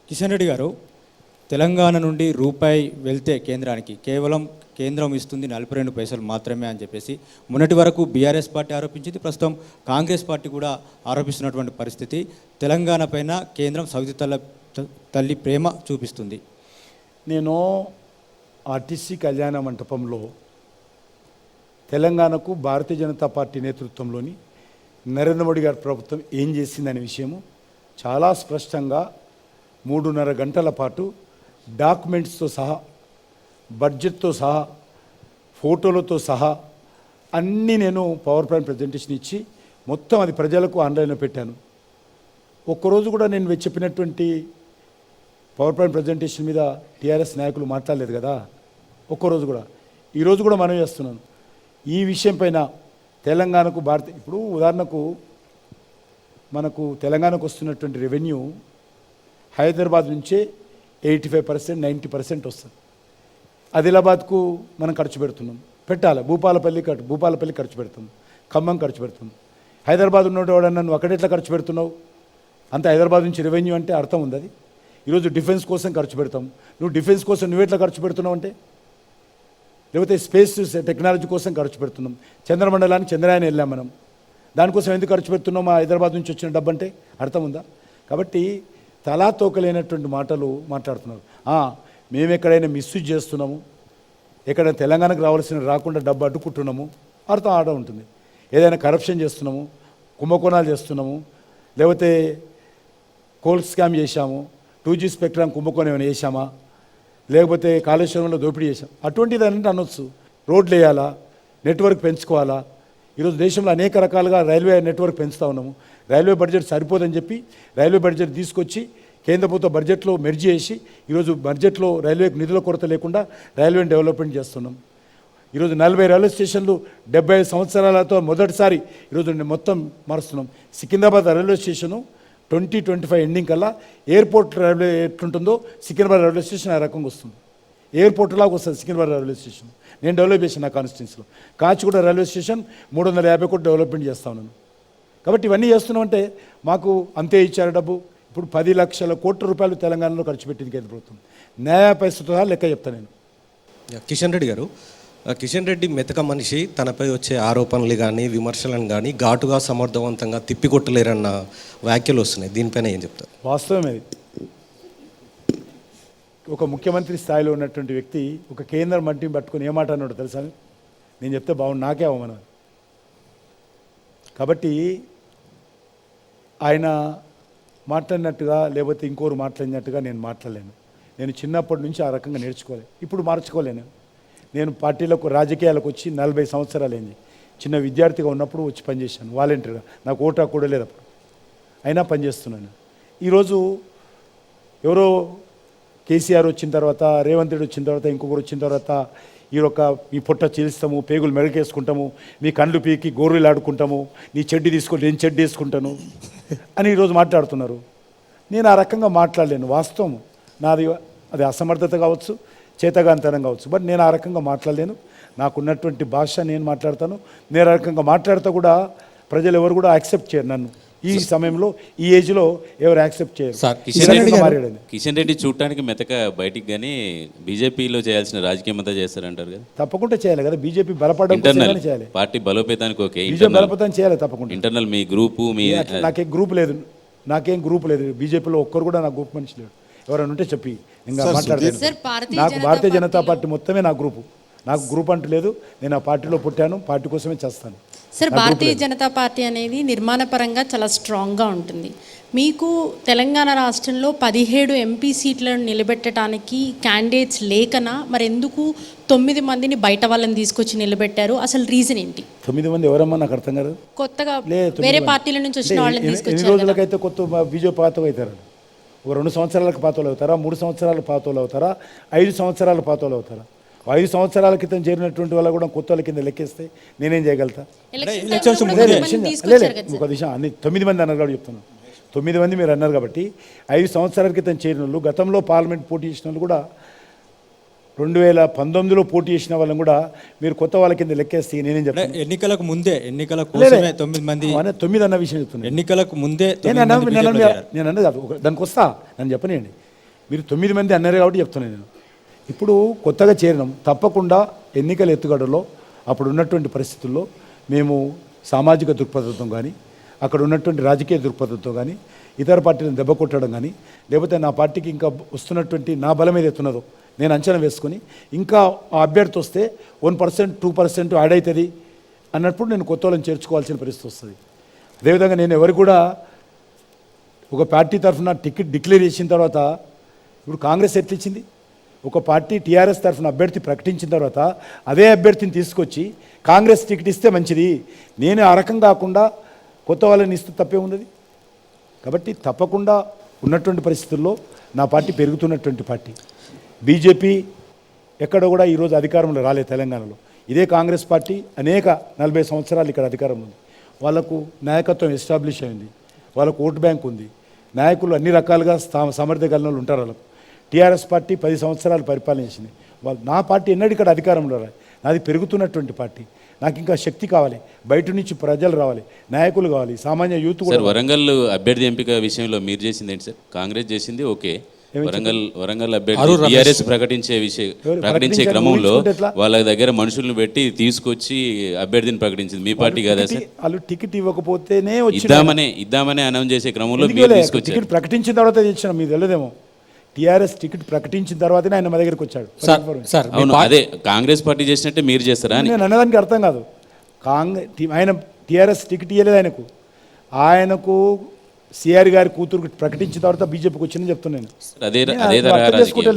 కిషన్ రెడ్డి గారు, తెలంగాణ నుండి రూపాయి వెళ్తే కేంద్రానికి కేవలం కేంద్రం ఇస్తుంది 42 పైసలు మాత్రమే అని చెప్పేసి మొన్నటి వరకు బీఆర్ఎస్ పార్టీ ఆరోపించింది. ప్రస్తుతం కాంగ్రెస్ పార్టీ కూడా ఆరోపిస్తున్నటువంటి పరిస్థితి. తెలంగాణ పైన కేంద్రం సవితి తల్లి ప్రేమ చూపిస్తుంది. నేను ఆర్టీసీ కళ్యాణ మంటపంలో తెలంగాణకు భారతీయ జనతా పార్టీ నేతృత్వంలోని నరేంద్ర మోడీ గారి ప్రభుత్వం ఏం చేసిందనే విషయము చాలా స్పష్టంగా 3.5 గంటల పాటు డాక్యుమెంట్స్తో సహా, బడ్జెట్తో సహా, ఫోటోలతో సహా అన్నీ నేను పవర్ పాయింట్ ప్రజెంటేషన్ ఇచ్చి మొత్తం అది ప్రజలకు ఆన్లైన్లో పెట్టాను. ఒక్కరోజు కూడా నేను చెప్పినటువంటి పవర్ పాయింట్ ప్రజెంటేషన్ మీద టీఆర్ఎస్ నాయకులు మాట్లాడలేదు కదా, ఒక్కరోజు కూడా. ఈరోజు కూడా మనం చేస్తున్నాను ఈ విషయం పైన. తెలంగాణకు ఇప్పుడు ఉదాహరణకు మనకు తెలంగాణకు వస్తున్నటువంటి రెవెన్యూ హైదరాబాద్ నుంచే 85%, 90% వస్తుంది. ఆదిలాబాద్కు మనం ఖర్చు పెడుతున్నాం, పెట్టాలి. భూపాలపల్లి ఖర్చు పెడుతున్నాం, ఖమ్మం ఖర్చు పెడుతున్నాం. హైదరాబాద్ ఉన్నవాడన్నా నువ్వు అక్కడెట్లా ఖర్చు పెడుతున్నావు? అంత హైదరాబాద్ నుంచి రెవెన్యూ అంటే అర్థం ఉంది. అది ఈరోజు డిఫెన్స్ కోసం ఖర్చు పెడతాం, నువ్వు డిఫెన్స్ కోసం నువ్వెట్లా ఖర్చు పెడుతున్నావు అంటే, లేకపోతే స్పేస్ టెక్నాలజీ కోసం ఖర్చు పెడుతున్నాం. చంద్రమండలానికి చంద్రయాన్ వెళ్ళాం మనం, దానికోసం ఎందుకు ఖర్చు పెడుతున్నాం? మా హైదరాబాద్ నుంచి వచ్చిన డబ్బు అంటే అర్థం ఉందా? కాబట్టి తలా తోకలేనటువంటి మాటలు మాట్లాడుతున్నారు. మేము ఎక్కడైనా మిస్యూజ్ చేస్తున్నాము, ఎక్కడ తెలంగాణకు రాకుండా డబ్బు అడ్డుకుంటున్నాము, అర్థం ఆడ ఉంటుంది. ఏదైనా కరప్షన్ చేస్తున్నాము, కుంభకోణాలు చేస్తున్నాము, లేకపోతే కోల్ స్కామ్ చేశాము, 2G స్పెక్ట్రమ్ కుంభకోణం ఏమైనా చేశామా, లేకపోతే కాళేశ్వరంలో దోపిడీ చేశాం, అటువంటిది అంటే అనొచ్చు. రోడ్లు వేయాలా, నెట్వర్క్ పెంచుకోవాలా. ఈరోజు దేశంలో అనేక రకాలుగా రైల్వే నెట్వర్క్ పెంచుతూ ఉన్నాము. రైల్వే బడ్జెట్ సరిపోదని చెప్పి రైల్వే బడ్జెట్ తీసుకొచ్చి కేంద్ర ప్రభుత్వ బడ్జెట్లో మెర్జ్ చేసి ఈరోజు బడ్జెట్లో రైల్వేకి నిధుల కొరత లేకుండా రైల్వేని డెవలప్మెంట్ చేస్తున్నాం. ఈరోజు 40 రైల్వే స్టేషన్లు 75 సంవత్సరాలతో మొదటిసారి ఈరోజు మొత్తం మారుస్తున్నాం. సికింద్రాబాద్ రైల్వే స్టేషను 2025 ఎండింగ్ కల్లా ఎయిర్పోర్ట్ రైల్వే ఎట్లుంటుందో సికింద్రాబాద్ రైల్వే స్టేషన్ ఆ రకంగా వస్తుంది. ఎయిర్పోర్ట్ లాగా వస్తుంది సికింద్రాబాద్ రైల్వే స్టేషన్. నేను డెవలప్ చేశాను నా కాన్స్టిట్యున్సీలో. కాచిగూడ రైల్వే స్టేషన్ 350 కోట్లు డెవలప్మెంట్ చేస్తా ఉన్నాను. కాబట్టి ఇవన్నీ చేస్తున్నామంటే మాకు అంతే ఇచ్చారు డబ్బు. ఇప్పుడు 10 లక్షల కోట్ల రూపాయలు తెలంగాణలో ఖర్చు పెట్టింది కేంద్ర ప్రభుత్వం. న్యాయ పైసతో లెక్క చెప్తాను నేను. కిషన్ రెడ్డి గారు, కిషన్ రెడ్డి మెతక మనిషి, తనపై వచ్చే ఆరోపణలు కానీ విమర్శలను కానీ ఘాటుగా సమర్థవంతంగా తిప్పికొట్టలేరన్న వ్యాఖ్యలు వస్తున్నాయి. దీనిపైన ఏం చెప్తారు? వాస్తవమే. ఒక ముఖ్యమంత్రి స్థాయిలో ఉన్నటువంటి వ్యక్తి ఒక కేంద్ర మంత్రిని పట్టుకొని ఏమాట అన్నాడు తెలుసా? నేను చెప్తే బాగుండు, నాకే అవమానం. కాబట్టి ఆయన మాట్లాడినట్టుగా లేకపోతే ఇంకోరు మాట్లాడినట్టుగా నేను మాట్లాడలేను. నేను చిన్నప్పటి నుంచి ఆ రకంగా నేర్చుకోలేదు, ఇప్పుడు మార్చుకోలేను. నేను పార్టీలకు రాజకీయాలకు వచ్చి 40 సంవత్సరాలు అయింది. చిన్న విద్యార్థిగా ఉన్నప్పుడు వచ్చి పనిచేశాను వాలంటీర్గా. నాకు ఓటా కూడా లేదు అప్పుడు, అయినా పనిచేస్తున్నాను. ఈరోజు ఎవరో కేసీఆర్ వచ్చిన తర్వాత, రేవంత్ రెడ్డి వచ్చిన తర్వాత, ఇంకొకరు వచ్చిన తర్వాత మీ పొట్ట చీలుస్తాము, పేగులు మెడకేసుకుంటాము, మీ కండ్లు పీకి గోర్రెలు ఆడుకుంటాము, నీ చెడ్డి తీసుకుంటే నేను చెడ్డి వేసుకుంటాను అని ఈరోజు మాట్లాడుతున్నారు. నేను ఆ రకంగా మాట్లాడలేను. వాస్తవం నాది, అది అసమర్థత కావచ్చు, చేతగాంతనం కావచ్చు, బట్ నేను ఆ రకంగా మాట్లాడలేను. నాకున్నటువంటి భాష నేను మాట్లాడతాను. నేను ఆ రకంగా మాట్లాడితే కూడా ప్రజలు ఎవరు కూడా యాక్సెప్ట్ చేయరు నన్ను. ఈ సమయంలో ఈ ఏజ్లో ఎవరు యాక్సెప్ట్ చేయరు. కిషన్ రెడ్డి చూడటానికి మెతక బయటికి కానీ బీజేపీలో చేయాల్సిన రాజకీయం అంతా చేస్తారంటారు కదా? తప్పకుండా చేయాలి కదా. బీజేపీ బలపడడం చేయాలి. పార్టీ బలోపేతానికి ఓకే, బీజేపీ బలపేతం చేయాలి తప్పకుండా. ఇంటర్నల్ మీ గ్రూపు నాకేం గ్రూప్ లేదు. బీజేపీలో ఒక్కరు కూడా నా గ్రూప్ మనిషి లేడు. ఎవరైనా ఉంటే చెప్పి ఇంకా మాట్లాడలేదు. నాకు భారతీయ జనతా పార్టీ మొత్తమే నా గ్రూపు. నాకు గ్రూప్ అంటూ లేదు. నేను ఆ పార్టీలో పుట్టాను, పార్టీ కోసమే చేస్తాను. సార్, భారతీయ జనతా పార్టీ అనేది నిర్మాణపరంగా చాలా స్ట్రాంగ్గా ఉంటుంది. మీకు తెలంగాణ రాష్ట్రంలో 17 ఎంపీ సీట్లను నిలబెట్టడానికి క్యాండిడేట్స్ లేకనా, మరి ఎందుకు 9 మందిని బయట వాళ్ళని తీసుకొచ్చి నిలబెట్టారు? అసలు రీజన్ ఏంటి? 9 మంది ఎవరమ్మా? నాకు అర్థం కాదు. కొత్తగా వేరే పార్టీల నుంచి వచ్చిన వాళ్ళని తీసుకొచ్చారు. ఎన్ని రోజులకైతే కొత్త బీజేపీ పాతలు అవుతారు? ఒక 2 సంవత్సరాలకు పాతలు అవుతారా, 3 సంవత్సరాల పాతలు అవుతారా, 5 సంవత్సరాల పాతలు అవుతారా? 5 సంవత్సరాల క్రితం చేరినటువంటి వాళ్ళ కూడా కొత్త వాళ్ళ కింద లెక్కేస్తే నేనేం చేయగలుగుతా? ఒక విషయం అన్ని 9 మంది అన్నారు కాబట్టి చెప్తున్నాను. 9 మంది మీరు అన్నారు కాబట్టి 5 సంవత్సరాల క్రితం చేరిన వాళ్ళు, గతంలో పార్లమెంట్ పోటీ చేసిన వాళ్ళు కూడా 2019లో పోటీ చేసిన వాళ్ళని కూడా మీరు కొత్త వాళ్ళ కింద లెక్కేస్తే నేనేం చెప్తాను? ఎన్నికలకు ముందే 9 మంది 9 అన్న విషయం చెప్తున్నాను. ఎన్నికలకు ముందే నేను అన్నది కాదు, దానికి వస్తా, నన్ను చెప్పనియండి. మీరు 9 మంది అన్నారు కాబట్టి చెప్తున్నాను నేను. ఇప్పుడు కొత్తగా చేరినాం, తప్పకుండా ఎన్నికల ఎత్తుగడలో అప్పుడు ఉన్నటువంటి పరిస్థితుల్లో మేము సామాజిక దృక్పథంతో కానీ అక్కడ ఉన్నటువంటి రాజకీయ దృక్పథంతో కానీ ఇతర పార్టీలను దెబ్బ కొట్టడం కానీ లేకపోతే నా పార్టీకి ఇంకా వస్తున్నటువంటి నా బలం ఏదైతే ఉన్నదో నేను అంచనా వేసుకొని ఇంకా ఆ అభ్యర్థి వస్తే 1% 2% యాడ్ అవుతుంది అన్నప్పుడు నేను కొత్త వాళ్ళని చేర్చుకోవాల్సిన పరిస్థితి వస్తుంది. అదేవిధంగా నేను ఎవరు కూడా ఒక పార్టీ తరఫున టికెట్ డిక్లేర్ చేసిన తర్వాత ఇప్పుడు కాంగ్రెస్ ఎట్లిచ్చింది, ఒక పార్టీ టీఆర్ఎస్ తరఫున అభ్యర్థి ప్రకటించిన తర్వాత అదే అభ్యర్థిని తీసుకొచ్చి కాంగ్రెస్ టికెట్ ఇస్తే మంచిది, నేను ఆ రకం కాకుండా కొత్త వాళ్ళని ఇస్తే తప్పే ఉన్నది. కాబట్టి తప్పకుండా ఉన్నటువంటి పరిస్థితుల్లో నా పార్టీ పెరుగుతున్నటువంటి పార్టీ. బీజేపీ ఎక్కడ కూడా ఈరోజు అధికారంలో రాలేదు తెలంగాణలో. ఇదే కాంగ్రెస్ పార్టీ అనేక 40 సంవత్సరాలు ఇక్కడ అధికారంలో ఉంది. వాళ్ళకు నాయకత్వం ఎస్టాబ్లిష్ అయింది, వాళ్ళకు ఓటు బ్యాంక్ ఉంది, నాయకులు అన్ని రకాలుగా సమర్థ కలిగిన వాళ్ళు ఉంటారు. వాళ్ళకు టీఆర్ఎస్ పార్టీ 10 సంవత్సరాలు పరిపాలన చేసింది. వాళ్ళు నా పార్టీ ఎన్నడూ ఇక్కడ అధికారంలో రాదు. నాది పెరుగుతున్నటువంటి పార్టీ. నాకు ఇంకా శక్తి కావాలి, బయట నుంచి ప్రజలు రావాలి, నాయకులు కావాలి, సామాన్య యూత్ కూడా. సార్ వరంగల్ అభ్యర్థి ఎంపిక విషయంలో మీరు చేసింది ఏంటి సార్? కాంగ్రెస్ చేసింది ఓకే, వరంగల్ అభ్యర్థి టీఆర్ఎస్ ప్రకటించే క్రమంలో వాళ్ళ దగ్గర మనుషులను పెట్టి తీసుకొచ్చి అభ్యర్థిని ప్రకటించింది మీ పార్టీ కదా సార్? వాళ్ళు టికెట్ ఇవ్వకపోతేనే ఇద్దామనే అనౌన్స్ చేసే క్రమంలో మీరు తీసుకొచ్చారు. టికెట్ ప్రకటించిన తర్వాత తెచ్చిన మీకు తెలియదేమో. టీఆర్ఎస్ టికెట్ ప్రకటించిన తర్వాతనే ఆయన మా దగ్గరికి వచ్చాడు. అవును, అదే కాంగ్రెస్ పార్టీ చేసినట్టే మీరు చేస్తారా? నేను అన్నదానికి అర్థం కాదు. ఆయన టీఆర్ఎస్ టికెట్ ఇవ్వలేదు ఆయనకు సిఆర్ గారి కూతురు ప్రకటించిన తర్వాత బీజేపీకి వచ్చిందని చెప్తున్నాను.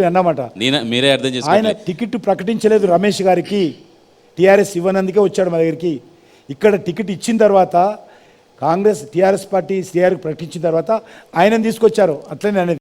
అన్నమాట మీరే అర్థం చేసుకో. ఆయన టికెట్ ప్రకటించలేదు రమేష్ గారికి, టీఆర్ఎస్ ఇవ్వనందుకే వచ్చాడు మా దగ్గరికి. ఇక్కడ టికెట్ ఇచ్చిన తర్వాత కాంగ్రెస్ టీఆర్ఎస్ పార్టీ సిఆర్కి ప్రకటించిన తర్వాత ఆయనను తీసుకొచ్చారు. అట్లనే అనేది